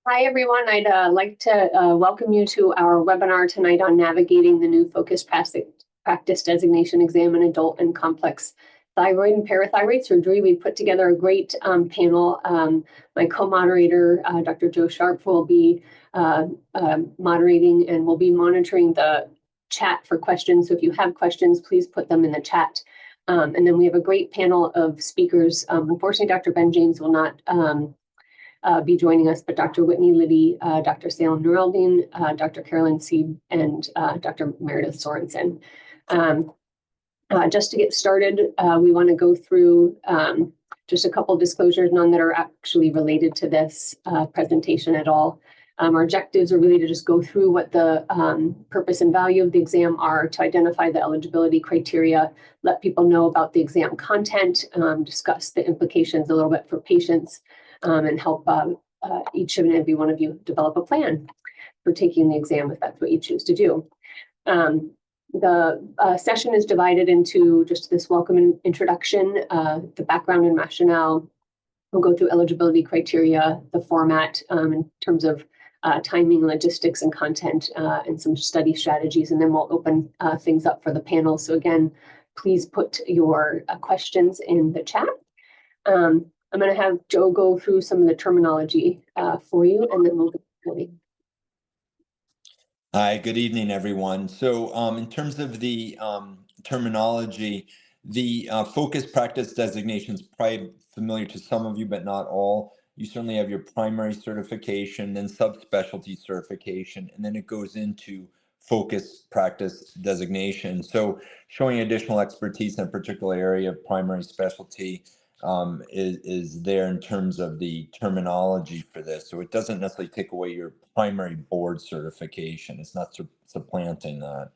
Hi, everyone. I'd like to welcome you to our webinar tonight on navigating the new focused practice designation exam in adult and complex thyroid and parathyroid surgery. We put together a great panel. My co-moderator, Dr. Joe Sharp, will be moderating, and we'll be monitoring the chat for questions. So if you have questions, please put them in the chat. And then we have a great panel of speakers. Unfortunately, Dr. Ben James will not be joining us, but Dr. Whitney Liddy, Dr. Salem Noreldine, Dr. Carolyn Sieb, and Dr. Meredith Sorensen. Just to get started, we want to go through just a couple disclosures, none that are actually related to this presentation at all. Our objectives are really to just go through what the purpose and value of the exam are, to identify the eligibility criteria, let people know about the exam content, discuss the implications a little bit for patients, and help each and every one of you develop a plan for taking the exam if that's what you choose to do. The session is divided into just this welcome introduction, the background and rationale. We'll go through eligibility criteria, the format in terms of timing, logistics, and content, and some study strategies, and then we'll open things up for the panel. So again, please put your questions in the chat. I'm going to have Joe go through some of the terminology for you, and then we'll get going. Hi, good evening, everyone. So in terms of the terminology, the focused practice designation is probably familiar to some of you, but not all. You certainly have your primary certification, then subspecialty certification, and then it goes into focused practice designation. So showing additional expertise in a particular area of primary specialty is there in terms of the terminology for this. So it doesn't necessarily take away your primary board certification. It's not supplanting that.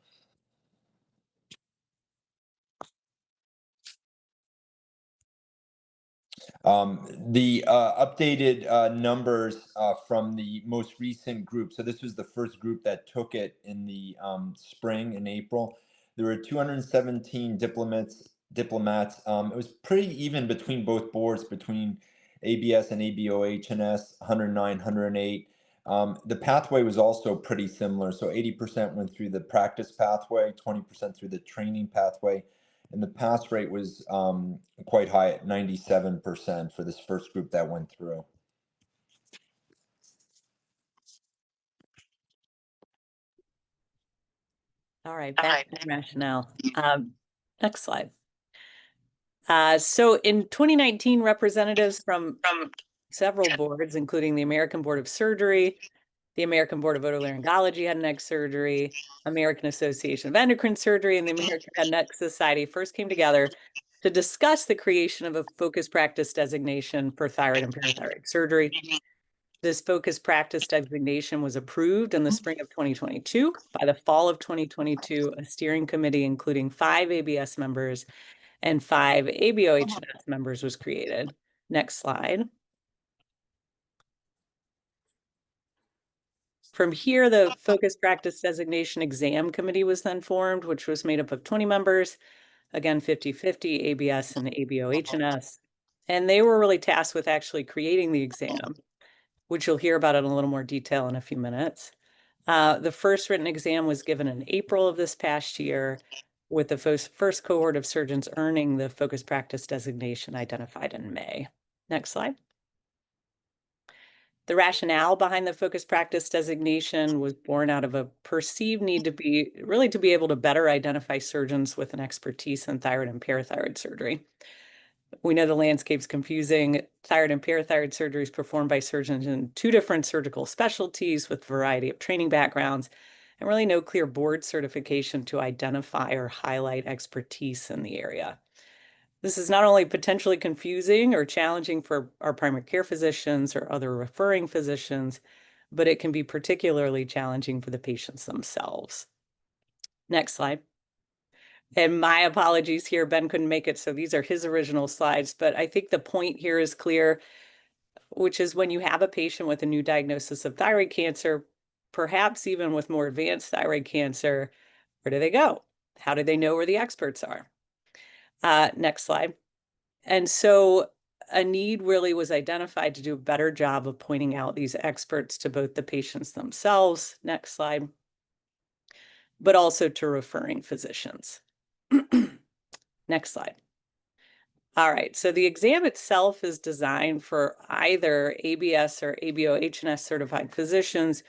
The updated numbers from the most recent group. So this was the first group that took it in the spring in April. There were 217 diplomats. It was pretty even between both boards, between ABS and AHNS, 109, 108. The pathway was also pretty similar. So 80% went through the practice pathway, 20% through the training pathway. And the pass rate was quite high at 97% for this first group that went through. All right, back to the rationale. Next slide. So in 2019, representatives from several boards, including the American Board of Surgery, the American Board of Otolaryngology Head and Neck Surgery, American Association of Endocrine Surgery, and the American Head and Neck Society first came together to discuss the creation of a focused practice designation for thyroid and parathyroid surgery. This focused practice designation was approved in the spring of 2022. By the fall of 2022, a steering committee, including 5 ABS members and 5 ABOHS members, was created. Next slide. From here, the focused practice designation exam committee was then formed, which was made up of 20 members, again, 50-50 ABS and ABOHS. And they were really tasked with actually creating the exam, which you'll hear about in a little more detail in a few minutes. The first written exam was given in April of this past year, with the first cohort of surgeons earning the focused practice designation identified in May. Next slide. The rationale behind the focused practice designation was born out of a perceived need to be able to better identify surgeons with an expertise in thyroid and parathyroid surgery. We know the landscape's confusing. Thyroid and parathyroid surgery is performed by surgeons in 2 different surgical specialties with a variety of training backgrounds, and really no clear board certification to identify or highlight expertise in the area. This is not only potentially confusing or challenging for our primary care physicians or other referring physicians, but it can be particularly challenging for the patients themselves. Next slide. And my apologies here, Ben couldn't make it, so these are his original slides, but I think the point here is clear, which is when you have a patient with a new diagnosis of thyroid cancer, perhaps even with more advanced thyroid cancer, where do they go? How do they know where the experts are? Next slide. And so a need really was identified to do a better job of pointing out these experts to both the patients themselves, next slide, but also to referring physicians. Next slide. All right, so the exam itself is designed for either ABS or ABO-HNS certified physicians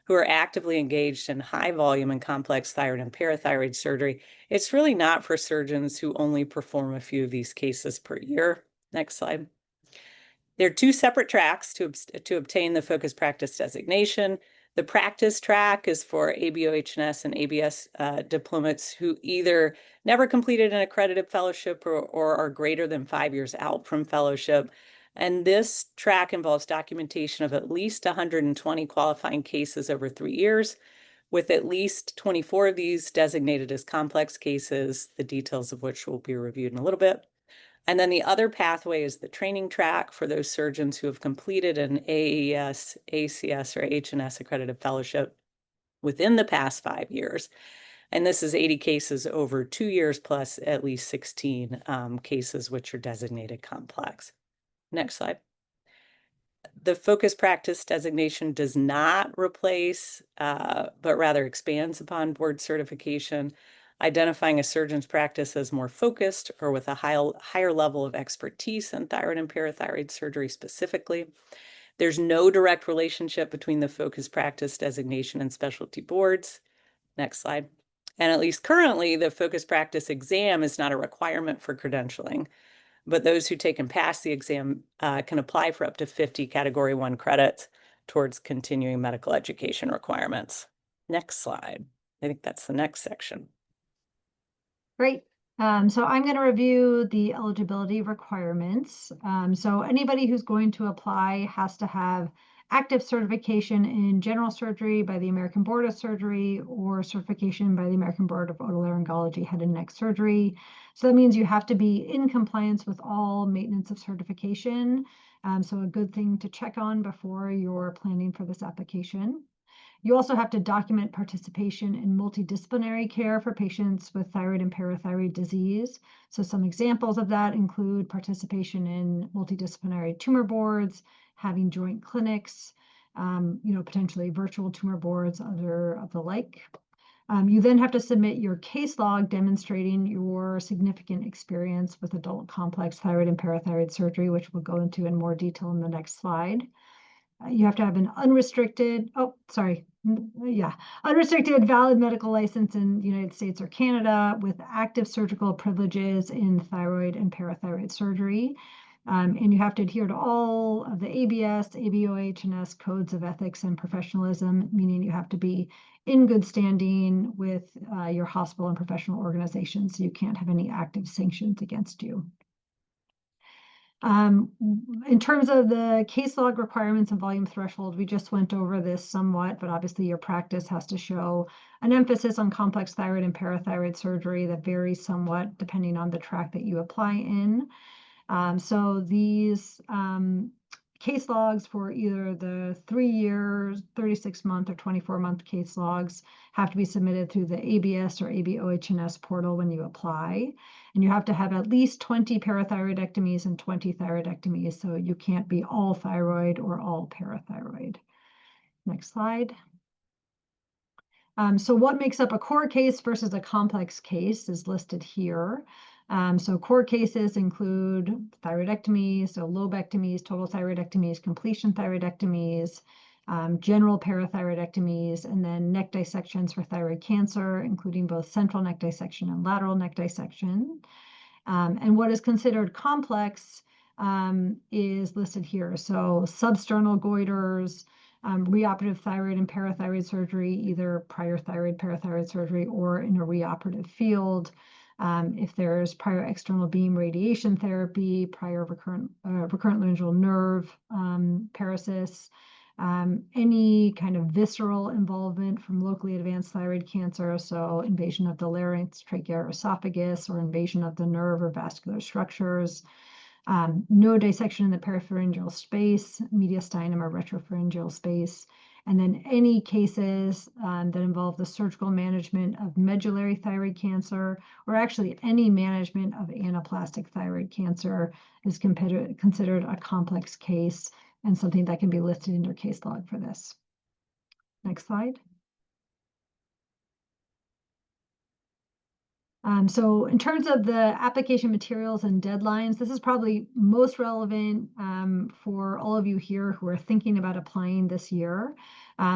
who are actively engaged in high volume and complex thyroid and parathyroid surgery. It's really not for surgeons who only perform a few of these cases per year. Next slide. There are two separate tracks to obtain the focus practice designation. The practice track is for ABO-HNS and ABS diplomates who either never completed an accredited fellowship or are greater than 5 years out from fellowship. And this track involves documentation of at least 120 qualifying cases over 3 years, with at least 24 of these designated as complex cases, the details of which will be reviewed in a little bit. And then the other pathway is the training track for those surgeons who have completed an AAES, ACS, or AHNS accredited fellowship within the past 5 years. And this is 80 cases over 2 years plus at least 16 cases which are designated complex. Next slide. The focus practice designation does not replace, but rather expands upon board certification, identifying a surgeon's practice as more focused or with a higher level of expertise in thyroid and parathyroid surgery specifically. There's no direct relationship between the focus practice designation and specialty boards. Next slide. And at least currently, the focus practice exam is not a requirement for credentialing, but those who take and pass the exam can apply for up to 50 Category 1 credits towards continuing medical education requirements. Next slide. I think that's the next section. Great. So I'm going to review the eligibility requirements. So anybody who's going to apply has to have active certification in general surgery by the American Board of Surgery or certification by the American Board of Otolaryngology Head and Neck Surgery. So that means you have to be in compliance with all maintenance of certification. So a good thing to check on before you're planning for this application. You also have to document participation in multidisciplinary care for patients with thyroid and parathyroid disease. So some examples of that include participation in multidisciplinary tumor boards, having joint clinics, potentially virtual tumor boards, other of the like. You then have to submit your case log demonstrating your significant experience with adult complex thyroid and parathyroid surgery, which we'll go into in more detail in the next slide. You have to have an unrestricted valid medical license in the United States or Canada with active surgical privileges in thyroid and parathyroid surgery. And you have to adhere to all of the ABS, ABO-HNS codes of ethics and professionalism, meaning you have to be in good standing with your hospital and professional organizations. So you can't have any active sanctions against you. In terms of the case log requirements and volume threshold, we just went over this somewhat, but obviously your practice has to show an emphasis on complex thyroid and parathyroid surgery that varies somewhat depending on the track that you apply in. So these case logs for either the 3 years, 36-month, or 24-month case logs have to be submitted through the ABS or ABO-HNS portal when you apply. And you have to have at least 20 parathyroidectomies and 20 thyroidectomies, so you can't be all thyroid or all parathyroid. Next slide. So what makes up a core case versus a complex case is listed here. So core cases include thyroidectomies, so lobectomies, total thyroidectomies, completion thyroidectomies, general parathyroidectomies, and then neck dissections for thyroid cancer, including both central neck dissection and lateral neck dissection. And what is considered complex is listed here. So substernal goiters, reoperative thyroid and parathyroid surgery, either prior thyroid parathyroid surgery or in a reoperative field. If there's prior external beam radiation therapy, prior recurrent laryngeal nerve paresis, any kind of visceral involvement from locally advanced thyroid cancer, so invasion of the larynx, trachea, or esophagus, or invasion of the nerve or vascular structures. No dissection in the parapharyngeal space, mediastinum or retropharyngeal space, And then any cases that involve the surgical management of medullary thyroid cancer, or actually any management of anaplastic thyroid cancer, is considered a complex case and something that can be listed in your case log for this. Next slide. So in terms of the application materials and deadlines, this is probably most relevant for all of you here who are thinking about applying this year.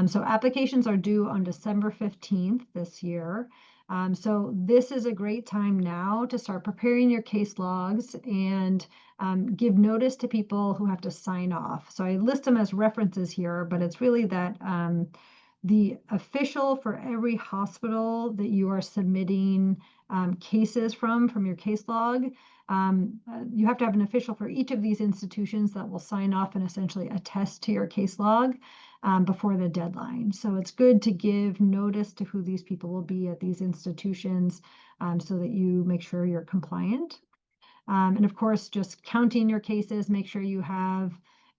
So applications are due on December 15th this year. So this is a great time now to start preparing your case logs and give notice to people who have to sign off. So I list them as references here, but it's really that the official for every hospital that you are submitting cases from your case log. You have to have an official for each of these institutions that will sign off and essentially attest to your case log before the deadline. So it's good to give notice to who these people will be at these institutions so that you make sure you're compliant. And of course, just counting your cases, make sure you have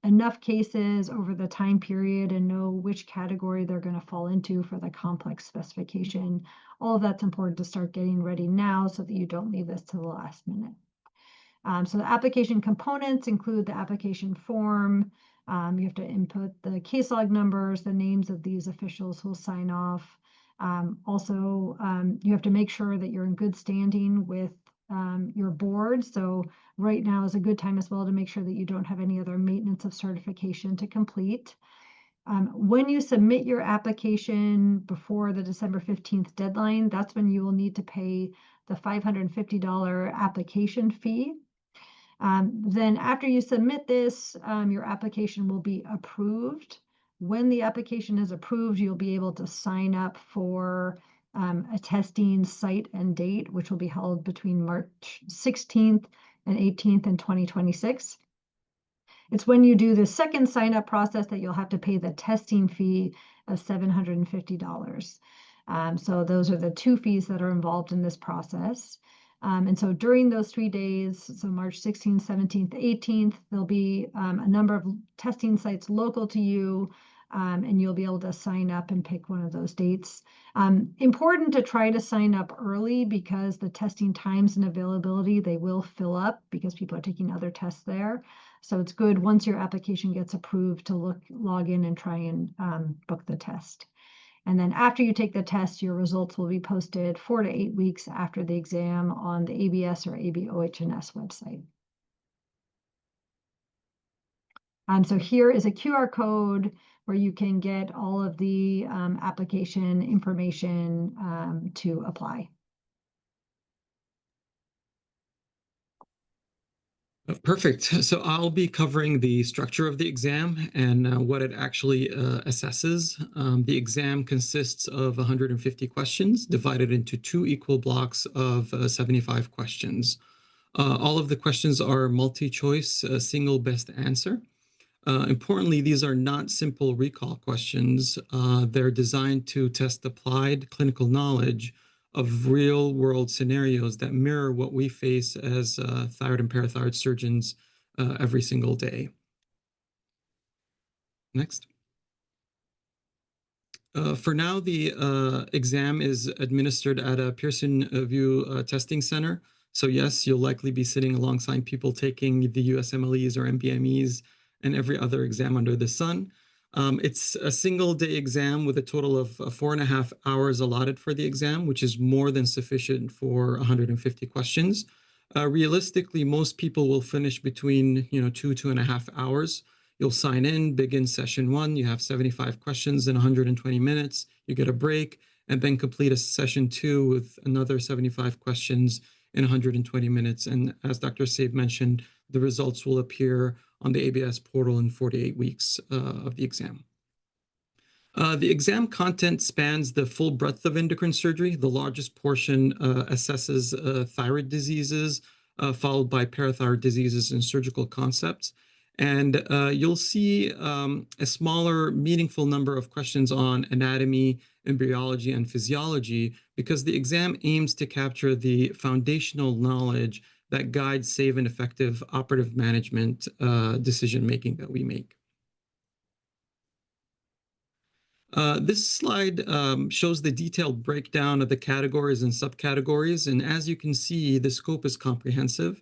enough cases over the time period and know which category they're going to fall into for the complex specification. All of that's important to start getting ready now so that you don't leave this to the last minute. So the application components include the application form. You have to input the case log numbers, the names of these officials who will sign off. Also, you have to make sure that you're in good standing with your board. So right now is a good time as well to make sure that you don't have any other maintenance of certification to complete. When you submit your application before the December 15th deadline, that's when you will need to pay the $550 application fee. Then after you submit this, your application will be approved. When the application is approved, you'll be able to sign up for a testing site and date, which will be held between March 16th and 18th in 2026. It's when you do the second sign up process that you'll have to pay the testing fee of $750. So those are the two fees that are involved in this process. And so during those 3 days, so March 16th, 17th, 18th, there'll be a number of testing sites local to you, and you'll be able to sign up and pick one of those dates. Important to try to sign up early because the testing times and availability, they will fill up because people are taking other tests there. So it's good once your application gets approved to log in and try and book the test. And then after you take the test, your results will be posted 4 to 8 weeks after the exam on the ABS or AHNS website. So here is a QR code where you can get all of the application information to apply. Perfect. So I'll be covering the structure of the exam and what it actually assesses. The exam consists of 150 questions divided into 2 equal blocks of 75 questions. All of the questions are multi-choice, single best answer. Importantly, these are not simple recall questions. They're designed to test applied clinical knowledge of real-world scenarios that mirror what we face as thyroid and parathyroid surgeons every single day. Next. For now, the exam is administered at a Pearson VUE testing center. So yes, you'll likely be sitting alongside people taking the USMLEs or MBMEs and every other exam under the sun. It's a single-day exam with a total of 4.5 hours allotted for the exam, which is more than sufficient for 150 questions. Realistically, most people will finish between 2.5 hours. You'll sign in, begin session 1. You have 75 questions in 120 minutes. You get a break, and then complete a session 2 with another 75 questions in 120 minutes. And as Dr. Saib mentioned, the results will appear on the ABS portal in 48 weeks of the exam. The exam content spans the full breadth of endocrine surgery. The largest portion assesses thyroid diseases, followed by parathyroid diseases and surgical concepts. And you'll see a smaller, meaningful number of questions on anatomy, embryology, and physiology, because the exam aims to capture the foundational knowledge that guides safe and effective operative management decision-making that we make. This slide shows the detailed breakdown of the categories and subcategories. And as you can see, the scope is comprehensive.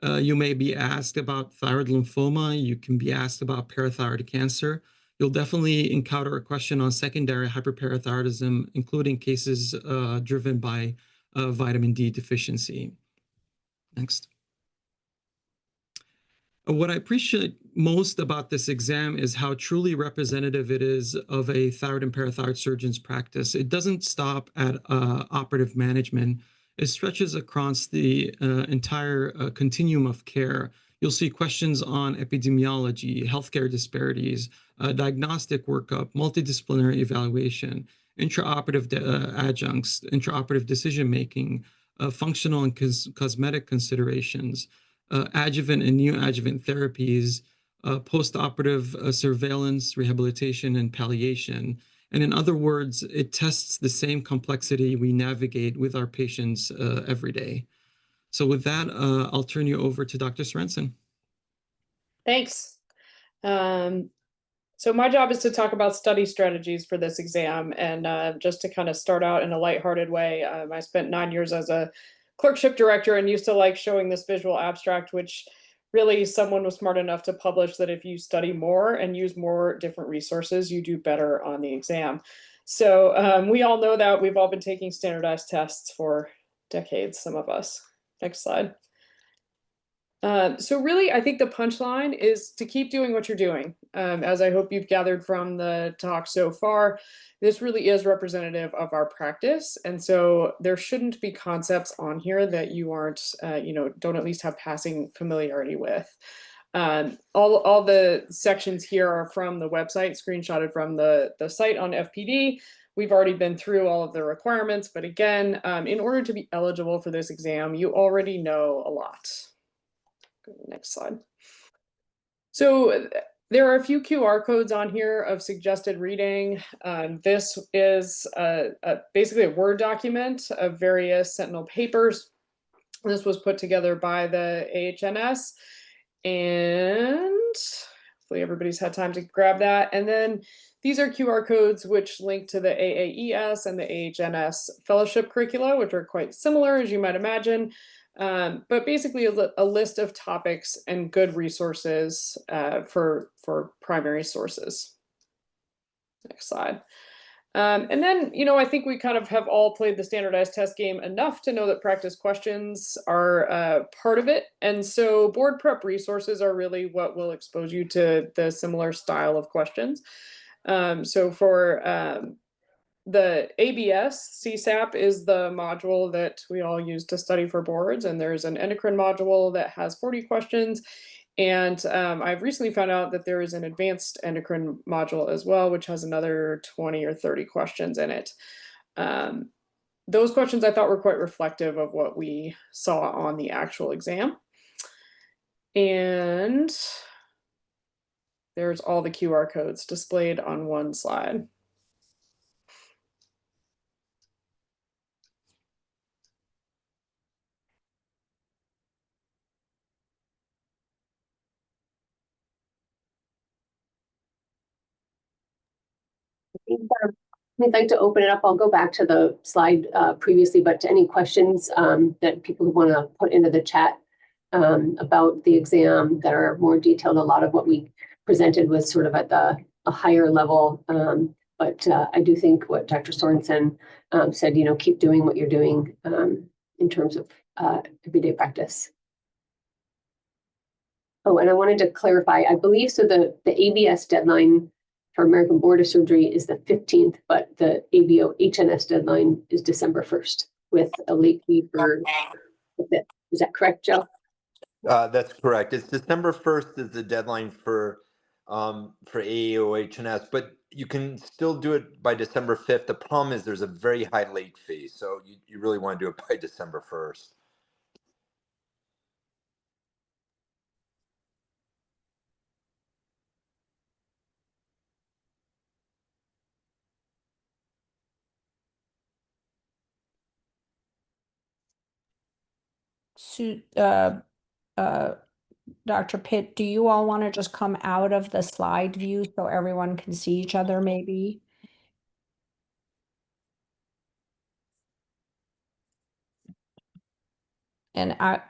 You may be asked about thyroid lymphoma. You can be asked about parathyroid cancer. You'll definitely encounter a question on secondary hyperparathyroidism, including cases driven by vitamin D deficiency. Next. What I appreciate most about this exam is how truly representative it is of a thyroid and parathyroid surgeon's practice. It doesn't stop at operative management. It stretches across the entire continuum of care. You'll see questions on epidemiology, healthcare disparities, diagnostic workup, multidisciplinary evaluation, intraoperative adjuncts, intraoperative decision-making, functional and cosmetic considerations, adjuvant and neoadjuvant therapies, post-operative surveillance, rehabilitation, and palliation. And in other words, it tests the same complexity we navigate with our patients every day. So with that, I'll turn you over to Dr. Sorensen. Thanks. So my job is to talk about study strategies for this exam. And just to kind of start out in a lighthearted way, I spent 9 years as a clerkship director and used to like showing this visual abstract, which really someone was smart enough to publish that if you study more and use more different resources, you do better on the exam. So we all know that. We've all been taking standardized tests for decades, some of us. Next slide. So really, I think the punchline is to keep doing what you're doing. As I hope you've gathered from the talk so far, this really is representative of our practice. And so there shouldn't be concepts on here that you aren't, don't at least have passing familiarity with. All the sections here are from the website, screenshotted from the site on FPD. We've already been through all of the requirements, but again, in order to be eligible for this exam, you already know a lot. Next slide. So there are a few QR codes on here of suggested reading. This is basically a Word document of various Sentinel papers. This was put together by the AHNS, and hopefully everybody's had time to grab that. And then these are QR codes which link to the AAES and the AHNS fellowship curricula, which are quite similar, as you might imagine. But basically a list of topics and good resources for primary sources. Next slide. And then, I think we kind of have all played the standardized test game enough to know that practice questions are part of it. And so board prep resources are really what will expose you to the similar style of questions. So for the ABS, CSAP is the module that we all use to study for boards, and there's an endocrine module that has 40 questions. And I've recently found out that there is an advanced endocrine module as well, which has another 20 or 30 questions in it. Those questions I thought were quite reflective of what we saw on the actual exam. And there's all the QR codes displayed on one slide. I'd like to open it up. I'll go back to the slide previously, but to any questions that people want to put into the chat about the exam that are more detailed. A lot of what we presented was sort of at a higher level, but I do think what Dr. Sorensen said, keep doing what you're doing in terms of everyday practice. Oh, and I wanted to clarify, I believe, so the ABS deadline for American Board of Surgery is the 15th, but the ABO HNS deadline is December 1st with a late fee for the 5th. Is that correct, Joe? That's correct. It's December 1st is the deadline for AAO HNS, but you can still do it by December 5th. The problem is there's a very high late fee, so you really want to do it by December 1st. Dr. Pitt, do you all want to just come out of the slide view so everyone can see each other maybe? And I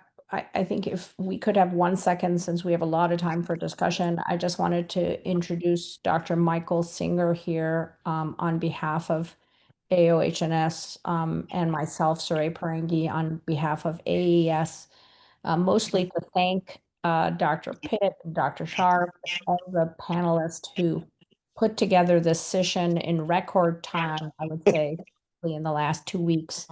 think if we could have 1 second, since we have a lot of time for discussion, I just wanted to introduce Dr. Michael Singer here on behalf of AOHNS and myself, Saray Parangi, on behalf of AES, mostly to thank Dr. Pitt, Dr. Sharp, all the panelists who put together this session in record time, I would say, in the last 2 weeks.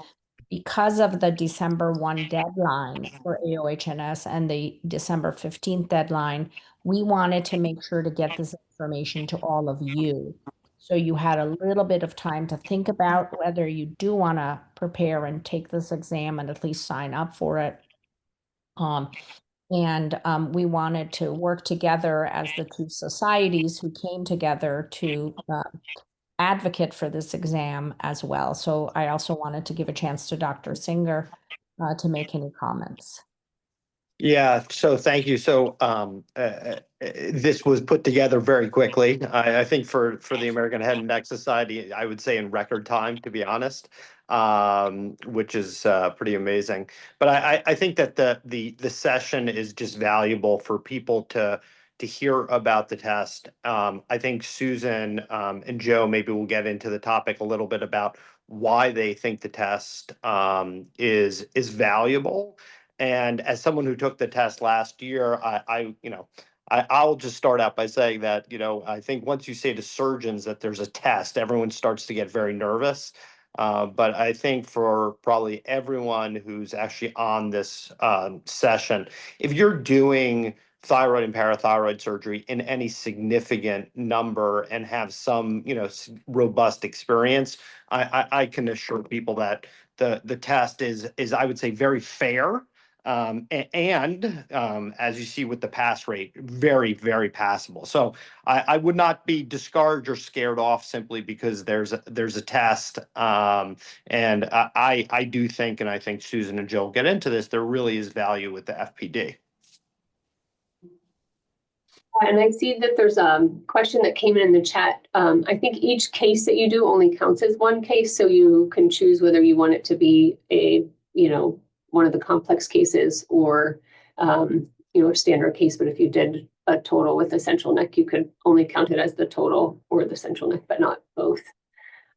Because of the December 1 deadline for AOHNS and the December 15th deadline, we wanted to make sure to get this information to all of you. So you had a little bit of time to think about whether you do want to prepare and take this exam and at least sign up for it. We wanted to work together as the two societies who came together to advocate for this exam as well. So I also wanted to give a chance to Dr. Singer to make any comments. Yeah, so thank you. So this was put together very quickly. I think for the American Head and Neck Society, I would say in record time, to be honest, which is pretty amazing. But I think that the session is just valuable for people to hear about the test. I think Susan and Joe maybe will get into the topic a little bit about why they think the test is valuable. And as someone who took the test last year, I'll just start out by saying that, I think once you say to surgeons that there's a test, everyone starts to get very nervous. But I think for probably everyone who's actually on this session, if you're doing thyroid and parathyroid surgery in any significant number and have some, robust experience, I can assure people that the test is I would say very fair. As you see with the pass rate, very, very passable. So I would not be discouraged or scared off simply because there's a test. And I do think, and I think Susan and Joe will get into this, there really is value with the FPD. And I see that there's a question that came in the chat. I think each case that you do only counts as one case, so you can choose whether you want it to be a, one of the complex cases or, a standard case. But if you did a total with the central neck, you could only count it as the total or the central neck, but not both.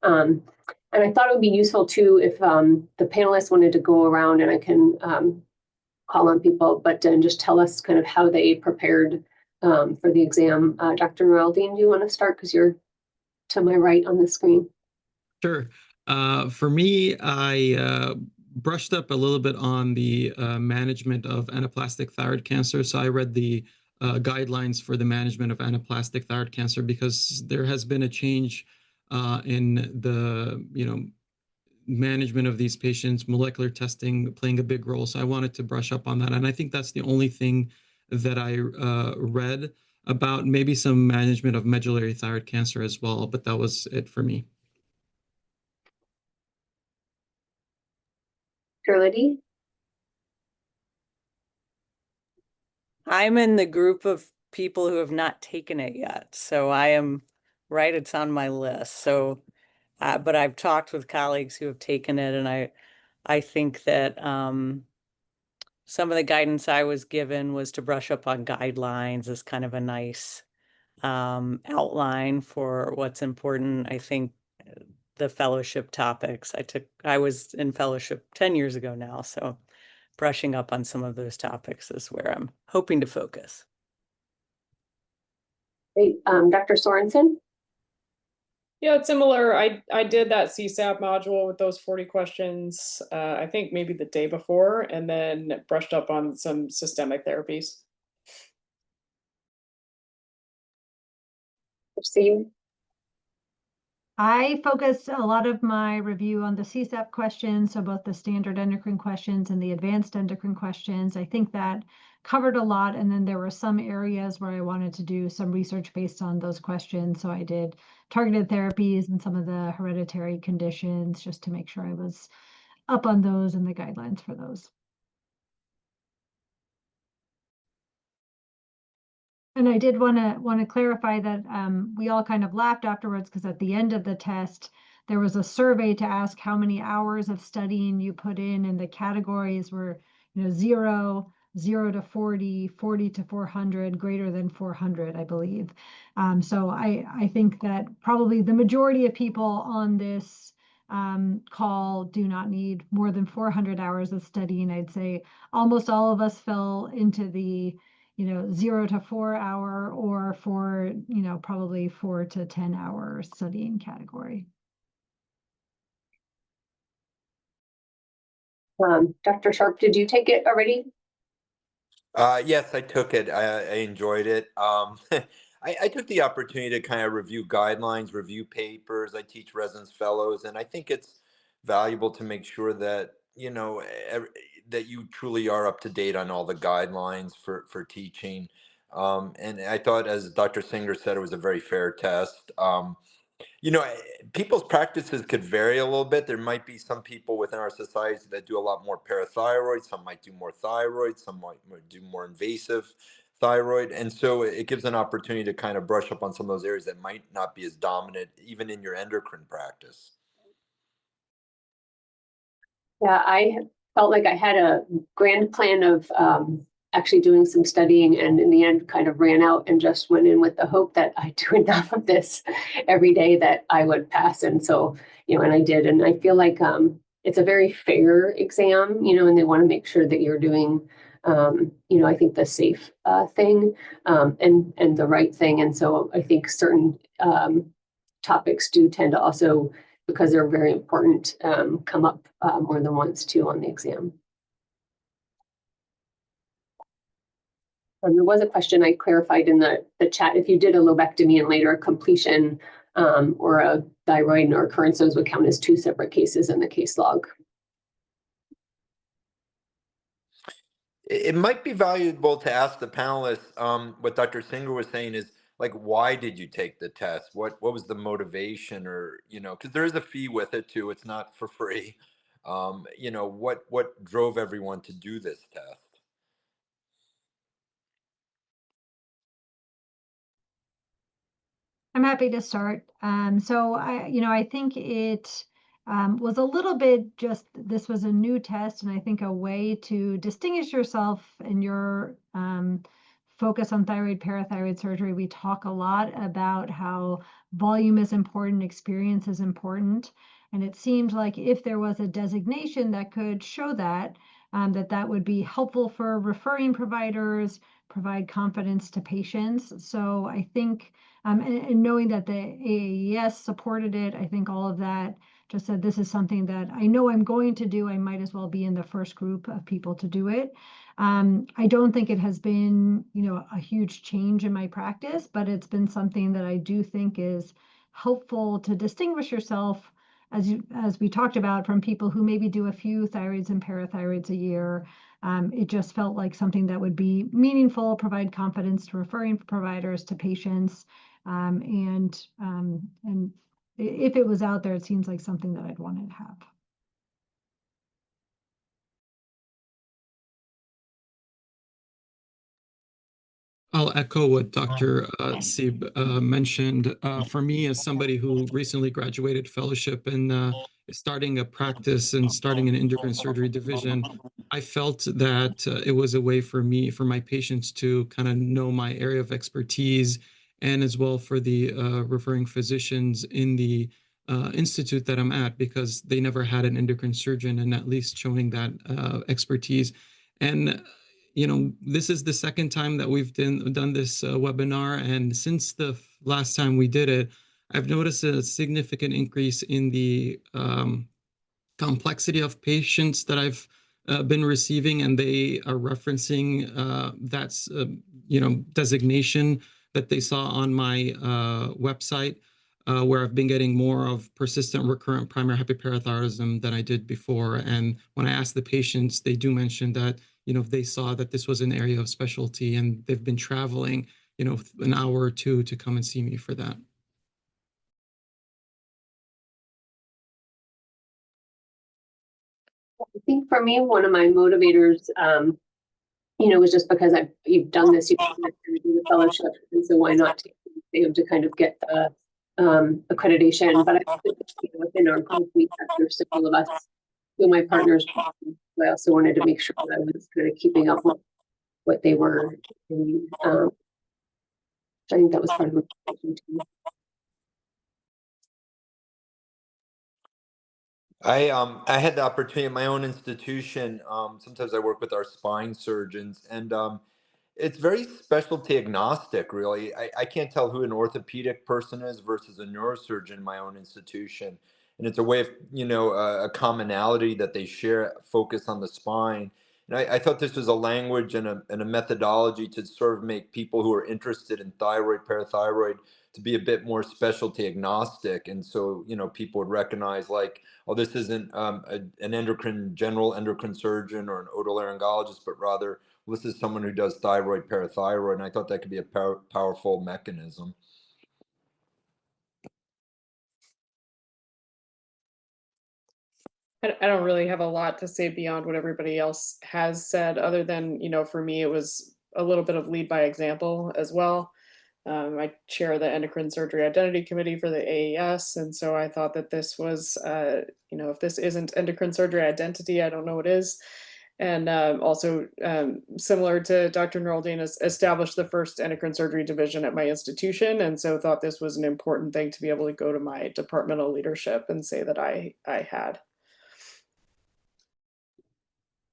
And I thought it would be useful too if the panelists wanted to go around, and I can call on people, but just tell us kind of how they prepared for the exam. Dr. Noraldine, do you want to start because you're to my right on the screen? Sure. For me, I brushed up a little bit on the management of anaplastic thyroid cancer. So I read the guidelines for the management of anaplastic thyroid cancer because there has been a change in the management of these patients, molecular testing playing a big role. So I wanted to brush up on that. And I think that's the only thing that I read about, maybe some management of medullary thyroid cancer as well, but that was it for me. Liddy? I'm in the group of people who have not taken it yet. So I am right, it's on my list. So, but I've talked with colleagues who have taken it, and I think that some of the guidance I was given was to brush up on guidelines as kind of a nice outline for what's important. I think the fellowship topics, I was in fellowship 10 years ago now, so brushing up on some of those topics is where I'm hoping to focus. Great. Dr. Sorensen? Yeah, it's similar. I did that CSAP module with those 40 questions, I think maybe the day before, and then brushed up on some systemic therapies. Proceed. I focused a lot of my review on the CSAP questions, so both the standard endocrine questions and the advanced endocrine questions. I think that covered a lot, and then there were some areas where I wanted to do some research based on those questions. So I did targeted therapies and some of the hereditary conditions just to make sure I was up on those and the guidelines for those. And I did want to clarify that we all kind of laughed afterwards because at the end of the test, there was a survey to ask how many hours of studying you put in, and the categories were, 0, 0 to 40, 40 to 400, greater than 400, I believe. So I think that probably the majority of people on this call do not need more than 400 hours of studying. I'd say almost all of us fell into the 0 to 4 hour or for probably 4 to 10 hour studying category. Dr. Sharp, did you take it already? Yes, I took it. I enjoyed it. I took the opportunity to kind of review guidelines, review papers. I teach residence fellows, and I think it's valuable to make sure that that you truly are up to date on all the guidelines for teaching. And I thought, as Dr. Singer said, it was a very fair test. You know, people's practices could vary a little bit. There might be some people within our society that do a lot more parathyroid. Some might do more thyroid. Some might do more invasive thyroid. And so it gives an opportunity to kind of brush up on some of those areas that might not be as dominant, even in your endocrine practice. Yeah, I felt like I had a grand plan of actually doing some studying, and in the end kind of ran out and just went in with the hope that I do enough of this every day that I would pass. And so, and I did. And I feel like it's a very fair exam, and they want to make sure that you're doing, I think the safe thing and the right thing. And so I think certain topics do tend to also, because they're very important, come up more than once too on the exam. There was a question I clarified in the chat. If you did a lobectomy and later a completion or a thyroid or occurrence, those would count as two separate cases in the case log. It might be valuable to ask the panelists what Dr. Singer was saying is, like, why did you take the test? What was the motivation? Or, because there is a fee with it too. It's not for free. What drove everyone to do this test? I'm happy to start. So I think it was a little bit just, this was a new test, and I think a way to distinguish yourself in your focus on thyroid, parathyroid surgery. We talk a lot about how volume is important, experience is important, and it seemed like if there was a designation that could show that, that would be helpful for referring providers, provide confidence to patients. So I think and knowing that the AAES supported it, I think all of that just said, this is something that I know I'm going to do. I might as well be in the first group of people to do it. I don't think it has been, a huge change in my practice, but it's been something that I do think is helpful to distinguish yourself, as we talked about, from people who maybe do a few thyroids and parathyroids a year. It just felt like something that would be meaningful, provide confidence to referring providers, to patients. And if it was out there, it seems like something that I'd want to have. I'll echo what Dr. Sieb mentioned. For me, as somebody who recently graduated fellowship and starting a practice and starting an endocrine surgery division, I felt that it was a way for me, for my patients, to kind of know my area of expertise, and as well for the referring physicians in the institute that I'm at, because they never had an endocrine surgeon, and at least showing that expertise. And this is the second time that we've done this webinar, and since the last time we did it, I've noticed a significant increase in the complexity of patients that I've been receiving, and they are referencing that's designation that they saw on my website, where I've been getting more of persistent recurrent primary hyperparathyroidism than I did before. And when I asked the patients, they do mention that they saw that this was an area of specialty, and they've been traveling an hour or two to come and see me for that. I think for me, one of my motivators, was just because you've done this, you've done the fellowship, and so why not take the exam to kind of get the accreditation. But I think within our group, we have, there's several of us, my partners, I also wanted to make sure that I was kind of keeping up with what they were doing. So I think that was part of the presentation too. I had the opportunity at my own institution. Sometimes I work with our spine surgeons, and it's very specialty agnostic, really. I can't tell who an orthopedic person is versus a neurosurgeon in my own institution. And it's a way of, a commonality that they share, focus on the spine. And I thought this was a language and a methodology to sort of make people who are interested in thyroid, parathyroid, to be a bit more specialty agnostic. And so, people would recognize like, oh, this isn't an general endocrine surgeon or an otolaryngologist, but rather, this is someone who does thyroid, parathyroid, and I thought that could be a powerful mechanism. I don't really have a lot to say beyond what everybody else has said, other than, for me, it was a little bit of lead by example as well. I chair the Endocrine Surgery Identity Committee for the AAES, and so I thought that this was, if this isn't endocrine surgery identity, I don't know what is. And also, similar to Dr. Noraldine, established the first endocrine surgery division at my institution, and so thought this was an important thing to be able to go to my departmental leadership and say that I had.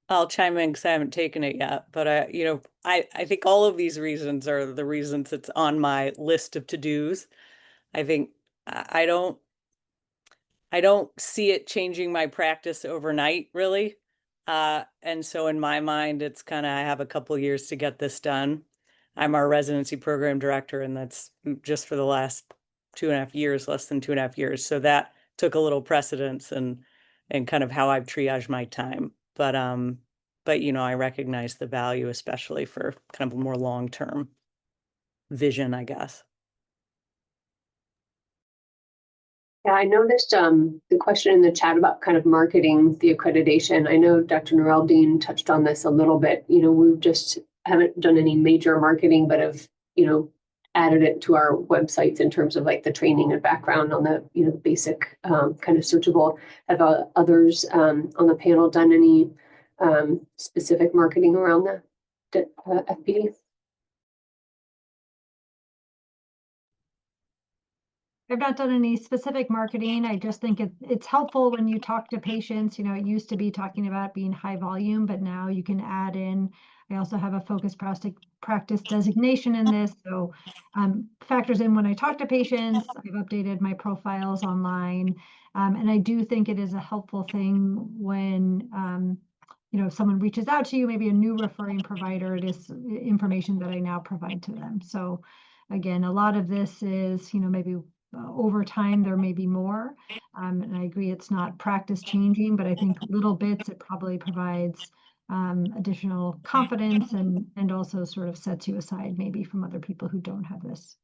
I'll chime in because I haven't taken it yet, but I think all of these reasons are the reasons it's on my list of to-dos. I think I don't see it changing my practice overnight, really. And so in my mind, it's kind of, I have a couple years to get this done. I'm our residency program director, and that's just for the last 2.5 years, less than 2.5 years. So that took a little precedence and kind of how I've triaged my time. But I recognize the value, especially for kind of a more long-term vision, I guess. Yeah, I noticed the question in the chat about kind of marketing the accreditation. I know Dr. Noraldine touched on this a little bit. We just haven't done any major marketing, but have, added it to our websites in terms of like the training and background on the, basic kind of searchable. Have others on the panel done any specific marketing around the FPD? I've not done any specific marketing. I just think it's helpful when you talk to patients. It used to be talking about being high volume, but now you can add in. I also have a focused practice designation in this, so factors in when I talk to patients. I've updated my profiles online, and I do think it is a helpful thing when if someone reaches out to you, maybe a new referring provider. It is information that I now provide to them. So again, a lot of this is maybe over time there may be more, and I agree it's not practice changing, but I think little bits it probably provides additional confidence and also sort of sets you aside maybe from other people who don't have this.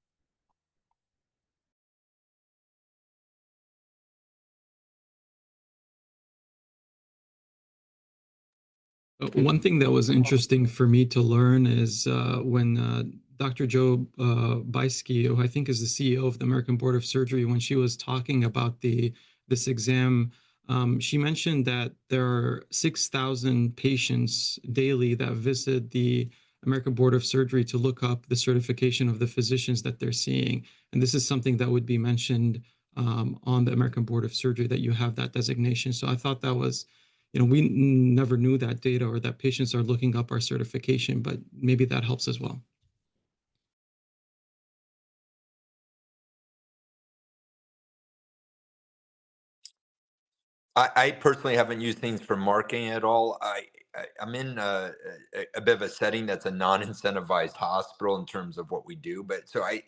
One thing that was interesting for me to learn is when Dr. Jo Beisky, who I think is the CEO of the American Board of Surgery, when she was talking about this exam, she mentioned that there are 6,000 patients daily that visit the American Board of Surgery to look up the certification of the physicians that they're seeing. And this is something that would be mentioned on the American Board of Surgery, that you have that designation. So I thought that was, we never knew that data or that patients are looking up our certification, but maybe that helps as well. I personally haven't used things for marketing at all. I'm in a bit of a setting that's a non-incentivized hospital in terms of what we do, but so I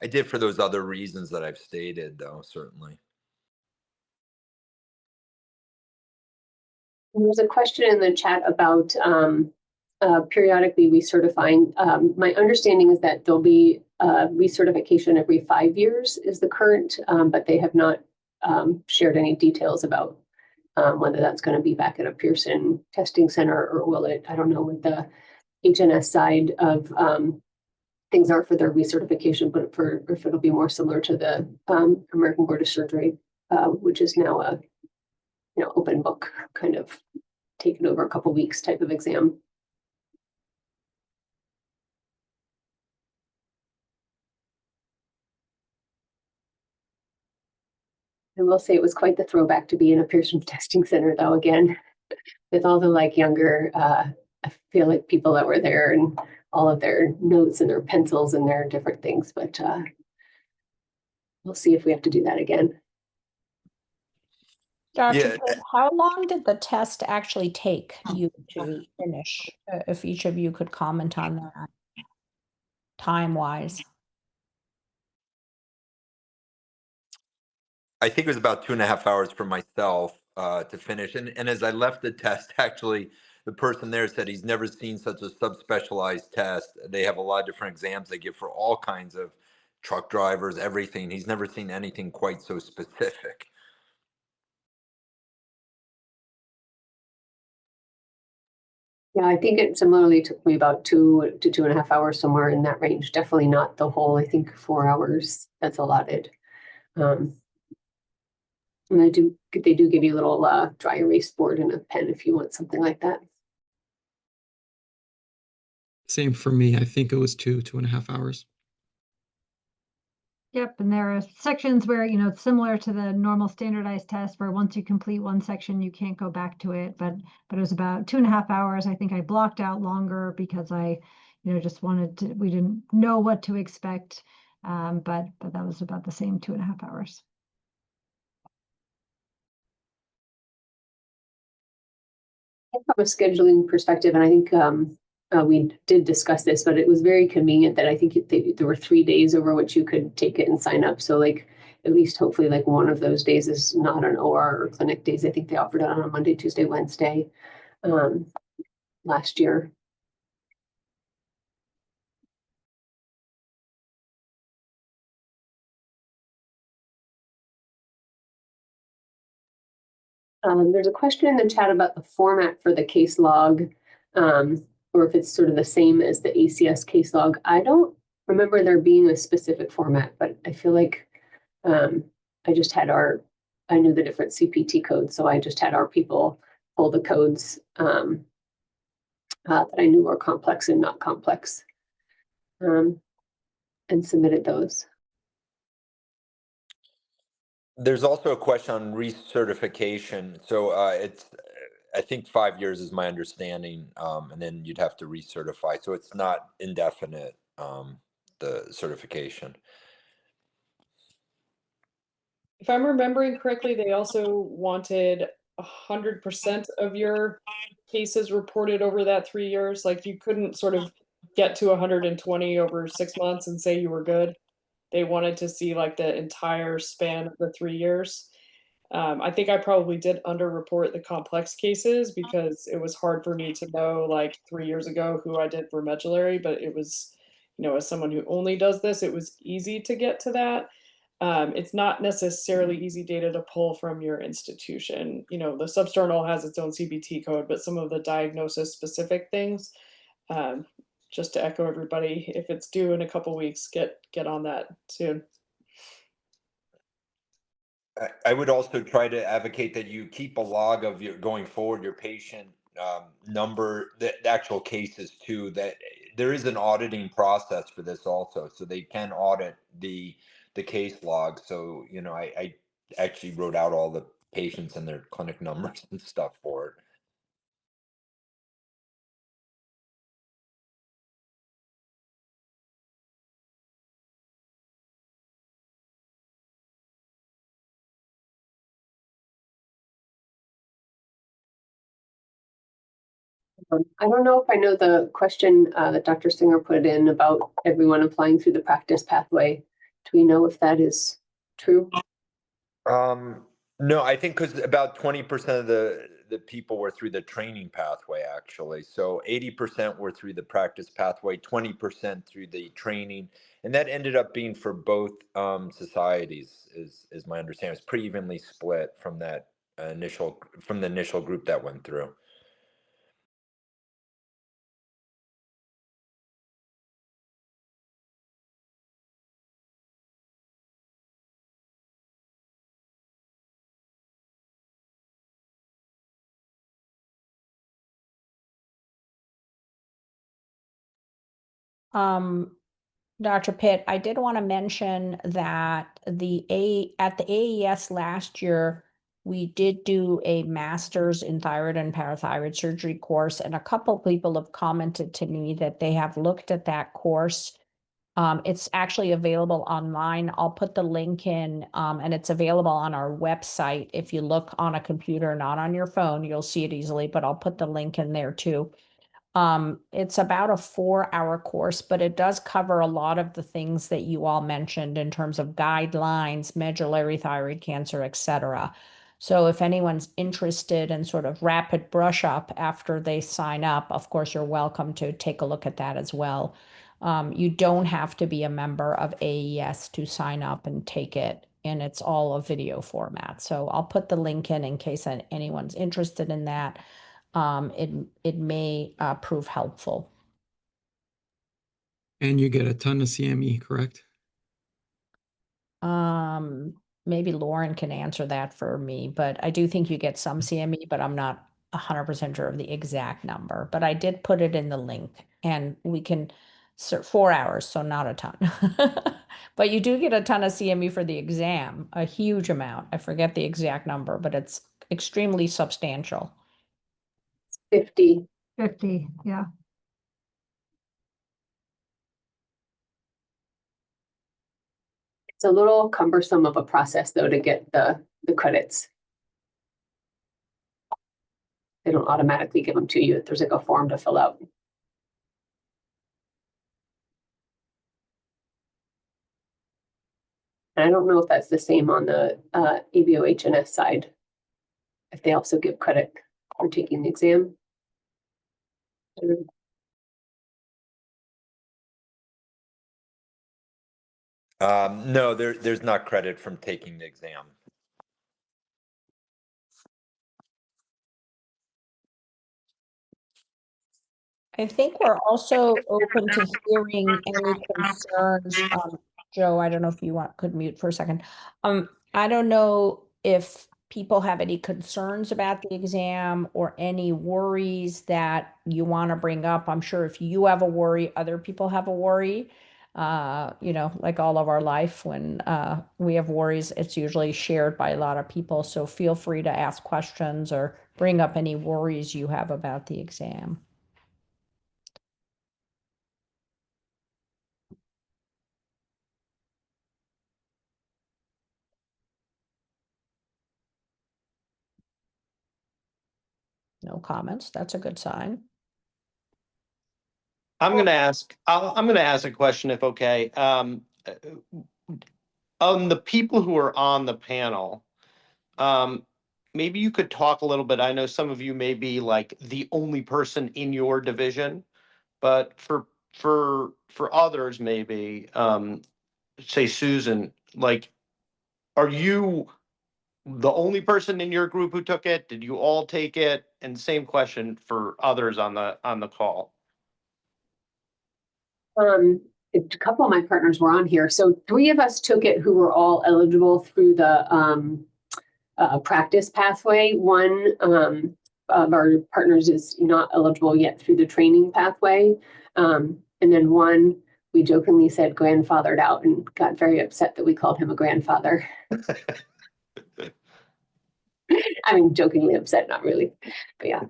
did for those other reasons that I've stated, though, certainly. There's a question in the chat about periodically recertifying. My understanding is that there'll be recertification every 5 years is the current, but they have not shared any details about whether that's going to be back at a Pearson testing center or will it, I don't know what the AHNS side of things are for their recertification, but if it'll be more similar to the American Board of Surgery, which is now a open book kind of take it over a couple weeks type of exam. I will say it was quite the throwback to be in a Pearson testing center, though, again, with all the like younger, I feel like people that were there and all of their notes and their pencils and their different things, but we'll see if we have to do that again. Dr. Yeah, Kidd, how long did the test actually take you to finish? If each of you could comment on that, time-wise. I think it was about 2.5 hours for myself to finish. And as I left the test, actually, the person there said he's never seen such a subspecialized test. They have a lot of different exams they give for all kinds of truck drivers, everything. He's never seen anything quite so specific. Yeah, I think it similarly took me about 2 to 2.5 hours, somewhere in that range. Definitely not the whole, I think 4 hours that's allotted. And they do give you a little dry erase board and a pen if you want something like that. Same for me. I think it was 2.5 hours. Yep, and there are sections where, you know, it's similar to the normal standardized test where once you complete one section, you can't go back to it. But it was about 2.5 hours. I think I blocked out longer because I, you know, just wanted to, we didn't know what to expect. But that was about the same 2.5 hours. From a scheduling perspective, and I think we did discuss this, but it was very convenient that I think there were 3 days over which you could take it and sign up. So like at least hopefully like one of those days is not an OR or clinic days. I think they offered it on a Monday, Tuesday, Wednesday last year. There's a question in the chat about the format for the case log, or if it's sort of the same as the ACS case log. I don't remember there being a specific format, but I feel like I just had I knew the different CPT codes, so I just had our people pull the codes that I knew were complex and not complex, and submitted those. There's also a question on recertification. So I think 5 years is my understanding, and then you'd have to recertify. So it's not indefinite, the certification. If I'm remembering correctly, they also wanted 100% of your cases reported over that 3 years. Like you couldn't sort of get to 120 over 6 months and say you were good. They wanted to see like the entire span of the 3 years. I think I probably did underreport the complex cases because it was hard for me to know like 3 years ago who I did for medullary, but it was, you know, as someone who only does this, it was easy to get to that. It's not necessarily easy data to pull from your institution. You know, the substernal has its own CPT code, but some of the diagnosis specific things, just to echo everybody, if it's due in a couple weeks, get on that soon. I would also try to advocate that you keep a log of your going forward, your patient number, the actual cases too. That there is an auditing process for this also, so they can audit the case log. So you know, I actually wrote out all the patients and their clinic numbers and stuff for it. I don't know if I know the question that Dr. Singer put in about everyone applying through the practice pathway. Do we know if that is true? No, I think because about 20% of the people were through the training pathway actually. So 80% were through the practice pathway, 20% through the training, and that ended up being for both societies is my understanding. It's pretty evenly split from the initial group that went through. Dr. Pitt, I did want to mention that at the AAES last year, we did do a master's in thyroid and parathyroid surgery course, and a couple people have commented to me that they have looked at that course. It's actually available online. I'll put the link in, and it's available on our website. If you look on a computer, not on your phone, you'll see it easily, but I'll put the link in there too. It's about a 4-hour course, but it does cover a lot of the things that you all mentioned in terms of guidelines, medullary thyroid cancer, etc. So if anyone's interested in sort of rapid brush up after they sign up, of course, you're welcome to take a look at that as well. You don't have to be a member of AES to sign up and take it, and it's all a video format. So I'll put the link in case anyone's interested in that. It may prove helpful. And you get a ton of CME, correct? Maybe Lauren can answer that for me, but I do think you get some CME, but I'm not 100% sure of the exact number. But I did put it in the link, and we can 4 hours, so not a ton. But you do get a ton of CME for the exam, a huge amount. I forget the exact number, but it's extremely substantial. 50. 50, yeah. It's a little cumbersome of a process, though, to get the credits. They don't automatically give them to you. There's like a form to fill out. And I don't know if that's the same on the AHNS side, if they also give credit for taking the exam. No, there's not credit from taking the exam. I think we're also open to hearing any concerns. Joe, I don't know if you could mute for a second. I don't know if people have any concerns about the exam or any worries that you want to bring up. I'm sure if you have a worry, other people have a worry. Like all of our life, when we have worries, it's usually shared by a lot of people. So feel free to ask questions or bring up any worries you have about the exam. No comments. That's a good sign. I'm going to ask a question if okay. On the people who are on the panel, maybe you could talk a little bit. I know some of you may be like the only person in your division, but for others, maybe, say Susan, like, are you the only person in your group who took it? Did you all take it? And same question for others on the call. A couple of my partners were on here. So 3 of us took it who were all eligible through the practice pathway. One of our partners is not eligible yet through the training pathway. And then one, we jokingly said grandfathered out and got very upset that we called him a grandfather. I mean, jokingly upset, not really, but yeah.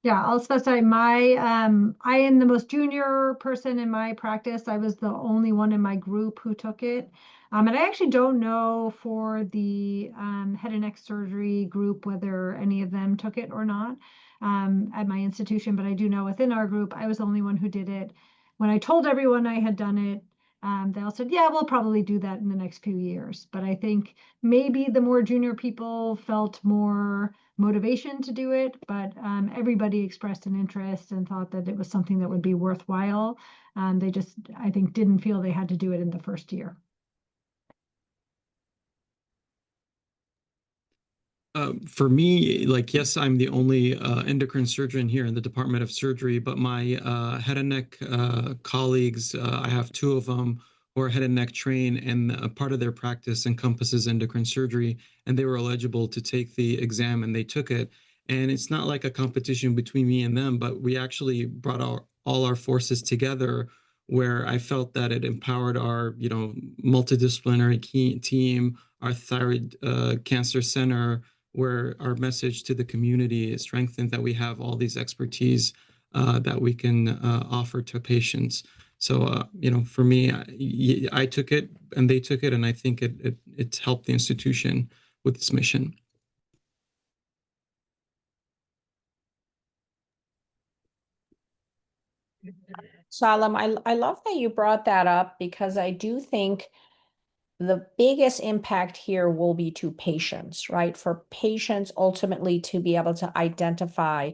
Yeah, I'll specify I am the most junior person in my practice. I was the only one in my group who took it. And I actually don't know for the head and neck surgery group whether any of them took it or not at my institution, but I do know within our group, I was the only one who did it. When I told everyone I had done it, they all said, yeah, we'll probably do that in the next few years. But I think maybe the more junior people felt more motivation to do it, but everybody expressed an interest and thought that it was something that would be worthwhile. They just, I think, didn't feel they had to do it in the first year. For me, like, yes, I'm the only endocrine surgeon here in the Department of Surgery, but my head and neck colleagues, I have 2 of them who are head and neck trained, and a part of their practice encompasses endocrine surgery, and they were eligible to take the exam, and they took it. And it's not like a competition between me and them, but we actually brought all our forces together, where I felt that it empowered our, multidisciplinary team, our thyroid cancer center, where our message to the community is strengthened, that we have all these expertise that we can offer to patients. So, for me, I took it and they took it, and I think it's helped the institution with its mission. Salam, I love that you brought that up, because I do think the biggest impact here will be to patients, right? For patients ultimately to be able to identify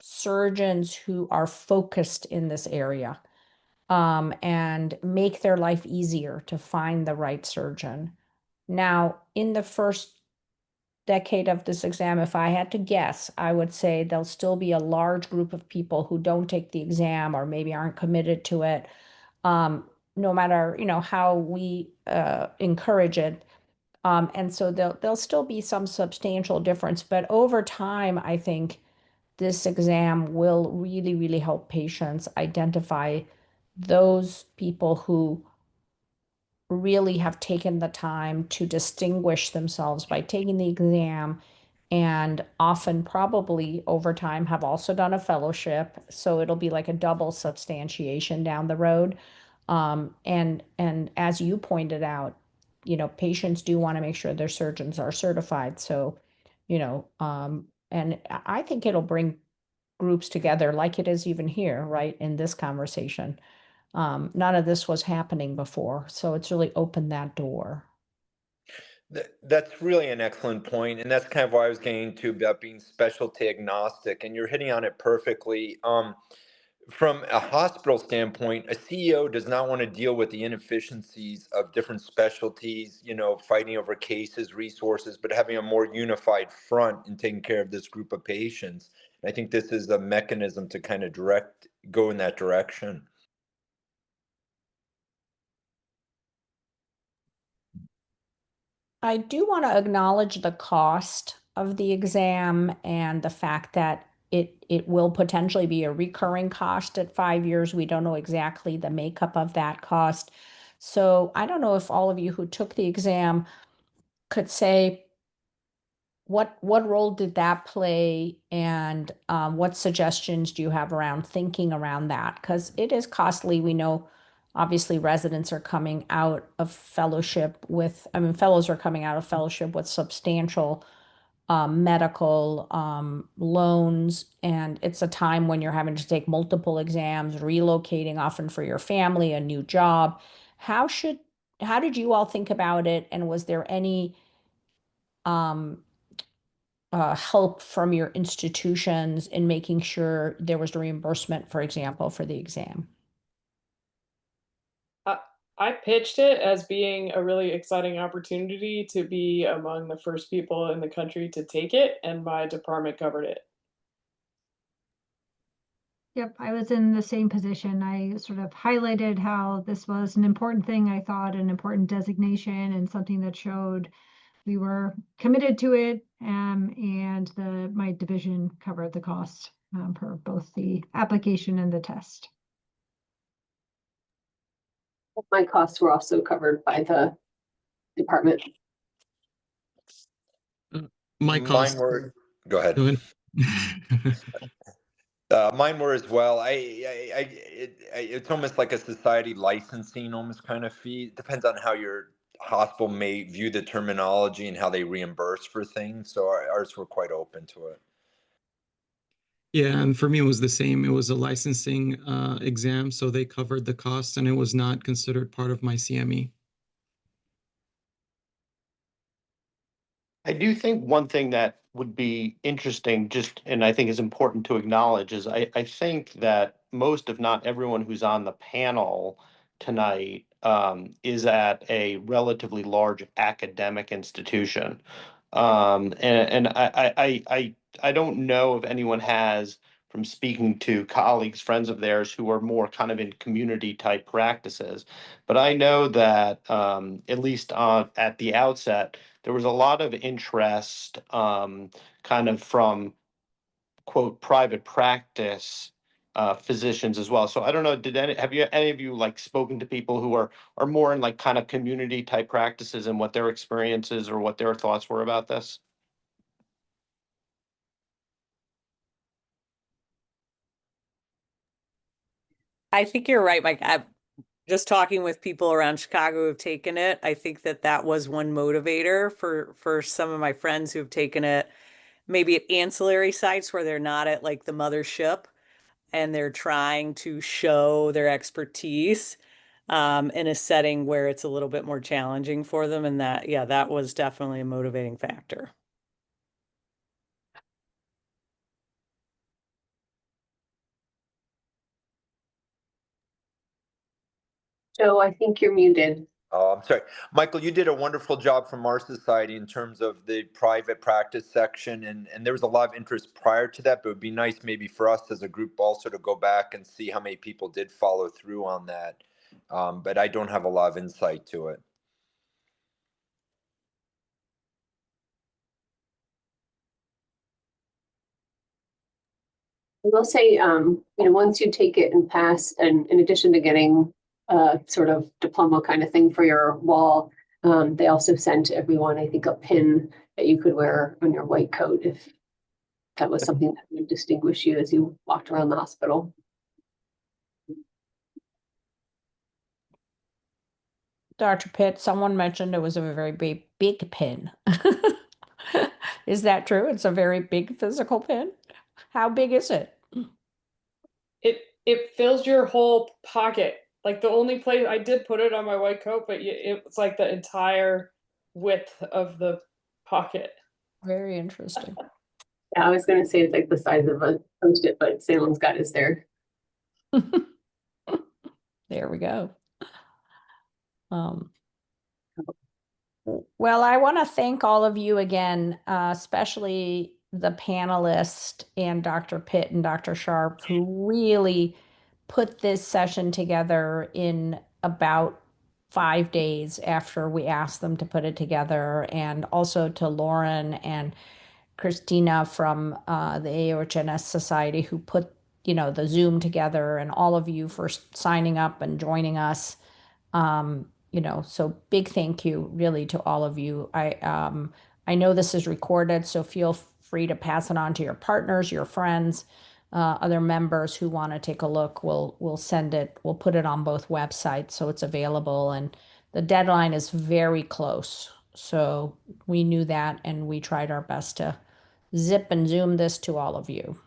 surgeons who are focused in this area, and make their life easier to find the right surgeon. Now, in the first decade of this exam, if I had to guess, I would say there'll still be a large group of people who don't take the exam or maybe aren't committed to it, no matter, how we encourage it. And so there'll still be some substantial difference, but over time, I think this exam will really, really help patients identify those people who really have taken the time to distinguish themselves by taking the exam, and often probably over time have also done a fellowship. So it'll be like a double substantiation down the road. And as you pointed out, patients do want to make sure their surgeons are certified. So, and I think it'll bring groups together like it is even here, right, in this conversation. None of this was happening before, so it's really opened that door. That's really an excellent point, and that's kind of why I was getting to about being specialty agnostic, and you're hitting on it perfectly. From a hospital standpoint, a CEO does not want to deal with the inefficiencies of different specialties, fighting over cases, resources, but having a more unified front in taking care of this group of patients. And I think this is a mechanism to kind of go in that direction. I do want to acknowledge the cost of the exam and the fact that it will potentially be a recurring cost at 5 years. We don't know exactly the makeup of that cost. So I don't know if all of you who took the exam could say what role did that play, and what suggestions do you have around thinking around that? Because it is costly. We know obviously residents are coming out of fellowship with, fellows are coming out of fellowship with substantial medical loans, and it's a time when you're having to take multiple exams, relocating often for your family, a new job. How did you all think about it, and was there any help from your institutions in making sure there was reimbursement, for example, for the exam? I pitched it as being a really exciting opportunity to be among the first people in the country to take it, and my department covered it. Yep, I was in the same position. I sort of highlighted how this was an important thing. I thought an important designation and something that showed we were committed to it, and my division covered the cost for both the application and the test. My costs were also covered by the department. My cost. Go ahead. Go ahead. Mine were as well. It's almost like a society licensing almost kind of fee. It depends on how your hospital may view the terminology and how they reimburse for things. So ours were quite open to it. Yeah, and for me, it was the same. It was a licensing exam, so they covered the cost, and it was not considered part of my CME. I do think one thing that would be interesting, and I think is important to acknowledge, is I think that most, if not everyone who's on the panel tonight, is at a relatively large academic institution. And I don't know if anyone has, from speaking to colleagues, friends of theirs who are more kind of in community type practices. But I know that at least at the outset, there was a lot of interest kind of from quote, private practice physicians as well. So I don't know, have any of you like spoken to people who are more in like kind of community type practices and what their experiences or what their thoughts were about this? I think you're right, Mike. Just talking with people around Chicago who have taken it, I think that was one motivator for some of my friends who have taken it, maybe at ancillary sites where they're not at like the mothership and they're trying to show their expertise in a setting where it's a little bit more challenging for them. And that, yeah, that was definitely a motivating factor. Joe, I think you're muted. Oh, I'm sorry. Michael, you did a wonderful job from our society in terms of the private practice section. And there was a lot of interest prior to that, but it would be nice maybe for us as a group also to go back and see how many people did follow through on that. But I don't have a lot of insight to it. I will say, once you take it and pass, and in addition to getting a sort of diploma kind of thing for your wall, they also sent everyone, I think, a pin that you could wear on your white coat if that was something that would distinguish you as you walked around the hospital. Dr. Pitt, someone mentioned it was a very big pin. Is that true? It's a very big physical pin? How big is it? It fills your whole pocket. Like the only place I did put it on my white coat, but it's like the entire width of the pocket. Very interesting. Yeah, I was going to say it's like the size of a Post-it, but Salem's got his there. There we go. Well, I want to thank all of you again, especially the panelists and Dr. Pitt and Dr. Sharp, who really put this session together in about 5 days after we asked them to put it together, and also to Lauren and Christina from the AHNS Society who put the Zoom together, and all of you for signing up and joining us. So big thank you really to all of you. I know this is recorded, so feel free to pass it on to your partners, your friends, other members who want to take a look. We'll send it. We'll put it on both websites so it's available. And the deadline is very close, so we knew that, and we tried our best to zip and zoom this to all of you.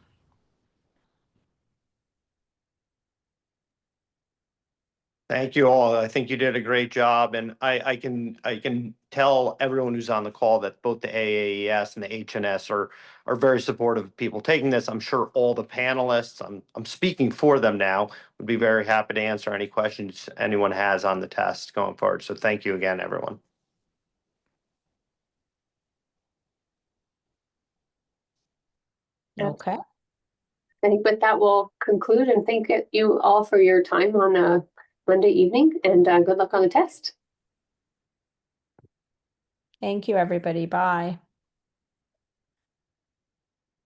Thank you all. I think you did a great job, and I can tell everyone who's on the call that both the AAES and the HNS are very supportive of people taking this. I'm sure all the panelists, I'm speaking for them now, would be very happy to answer any questions anyone has on the test going forward. So thank you again, everyone. Okay. I think with that, we'll conclude and thank you all for your time on a Monday evening, and good luck on the test. Thank you, everybody. Bye.